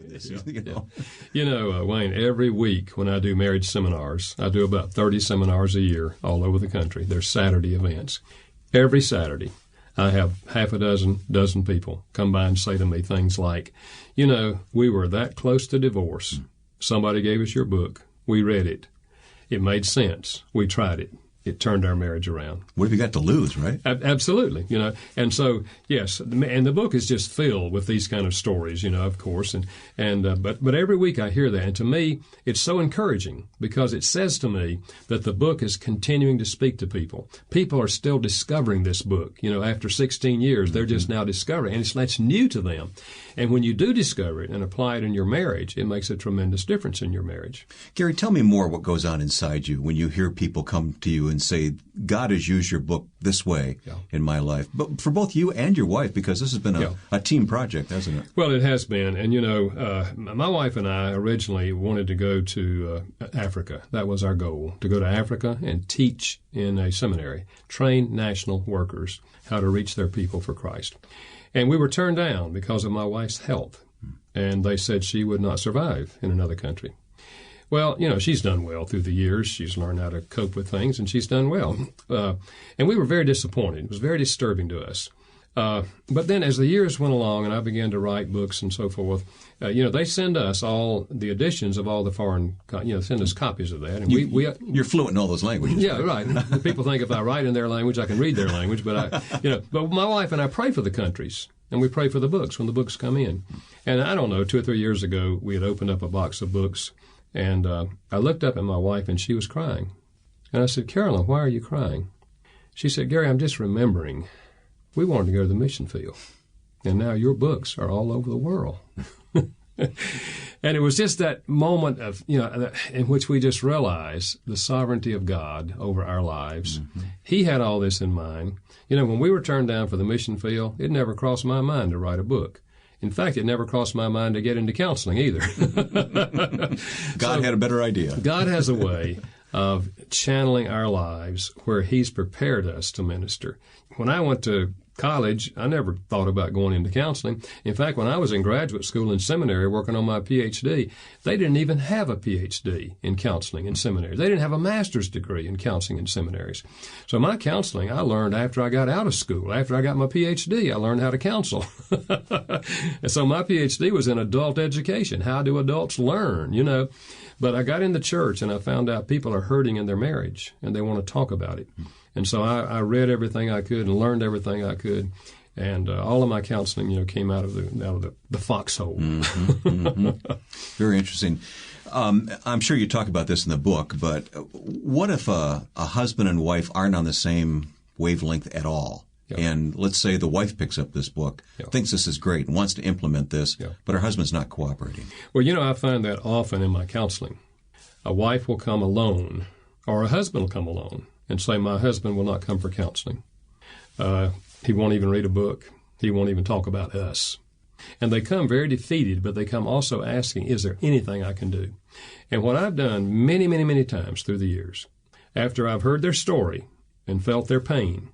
with this. Wayne, every week when I do marriage seminars, I do about 30 seminars a year all over the country. They're Saturday events. Every Saturday, I have half a dozen people come by and say to me things like, we were that close to divorce. Somebody gave us your book. We read it. It made sense. We tried it. It turned our marriage around. What have you got to lose, right? Absolutely, And so, yes, and the book is just filled with these kind of stories, of course. But every week I hear that. And to me, it's so encouraging because it says to me that the book is continuing to speak to people. People are still discovering this book. After 16 years, they're just now discovering it. And that's new to them. And when you do discover it and apply it in your marriage, it makes a tremendous difference in your marriage. Gary, tell me more what goes on inside you when you hear people come to you and say, God has used your book this way in my life. But for both you and your wife, because this has been a team project, hasn't it? Well, it has been. And, my wife and I originally wanted to go to Africa. That was our goal, to go to Africa and teach in a seminary, train national workers how to reach their people for Christ. And we were turned down because of my wife's health. And they said she would not survive in another country. Well, she's done well through the years. She's learned how to cope with things, and she's done well. And we were very disappointed. It was very disturbing to us. But then as the years went along and I began to write books and so forth, they send us all the editions of all the foreign, send us copies of that. And you're fluent in all those languages. Yeah, right. People think if I write in their language, I can read their language. But but my wife and I pray for the countries, and we pray for the books when the books come in. And I don't know, 2 or 3 years ago, we had opened up a box of books, and I looked up at my wife, and she was crying. And I said, Carolyn, why are you crying? She said, Gary, I'm just remembering. We wanted to go to the mission field, and now your books are all over the world. And it was just that moment of, in which we just realized the sovereignty of God over our lives. Mm-hmm. He had all this in mind. When we were turned down for the mission field, it never crossed my mind to write a book. In fact, it never crossed my mind to get into counseling either. God had a better idea. God has a way of channeling our lives where He's prepared us to minister. When I went to college, I never thought about going into counseling. In fact, when I was in graduate school and seminary working on my PhD, they didn't even have a PhD in counseling in seminary. They didn't have a master's degree in counseling in seminaries. So my counseling, I learned after I got out of school. After I got my PhD, I learned how to counsel. And so my PhD was in adult education. How do adults learn, But I got in the church and I found out people are hurting in their marriage and they want to talk about it. And so I read everything I could and learned everything I could, and all of my counseling, came out of the foxhole. Mm-hmm, mm-hmm. Very interesting. I'm sure you talk about this in the book, but what if a husband and wife aren't on the same wavelength at all? Yeah. And let's say the wife picks up this book, thinks this is great, and wants to implement this, but her husband's not cooperating. Well, I find that often in my counseling. A wife will come alone, or a husband will come alone and say, my husband will not come for counseling. He won't even read a book. He won't even talk about us. And they come very defeated, but they come also asking, is there anything I can do? And what I've done many, many, many times through the years, after I've heard their story and felt their pain,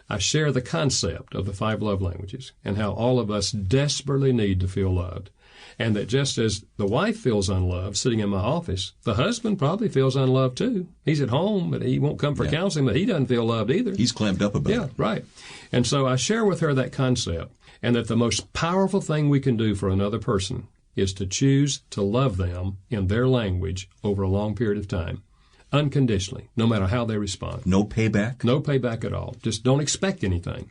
I share the concept of the 5 love languages and how all of us desperately need to feel loved. And that just as the wife feels unloved sitting in my office, the husband probably feels unloved too. He's at home, but he won't come for counseling, but he doesn't feel loved either. He's clammed up about it. Yeah, right. And so I share with her that concept, and that the most powerful thing we can do for another person is to choose to love them in their language over a long period of time, unconditionally, no matter how they respond. No payback? No payback at all. Just don't expect anything.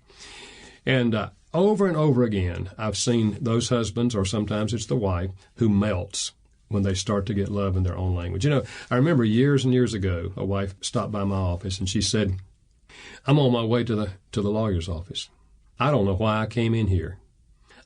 And over and over again, I've seen those husbands, or sometimes it's the wife, who melts when they start to get love in their own language. I remember years and years ago, a wife stopped by my office and she said, I'm on my way to the lawyer's office. I don't know why I came in here.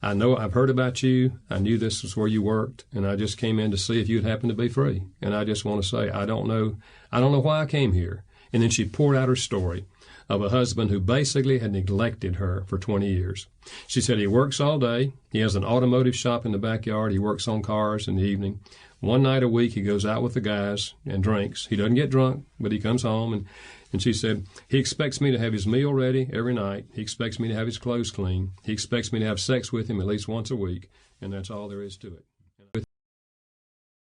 I know I've heard about you. I knew this was where you worked, and I just came in to see if you'd happen to be free. And I just want to say, I don't know why I came here. And then she poured out her story of a husband who basically had neglected her for 20 years. She said he works all day. He has an automotive shop in the backyard. He works on cars in the evening. One night a week he goes out with the guys and drinks. He doesn't get drunk, but he comes home. And she said, he expects me to have his meal ready every night. He expects me to have his clothes clean. He expects me to have sex with him at least once a week. And that's all there is to it.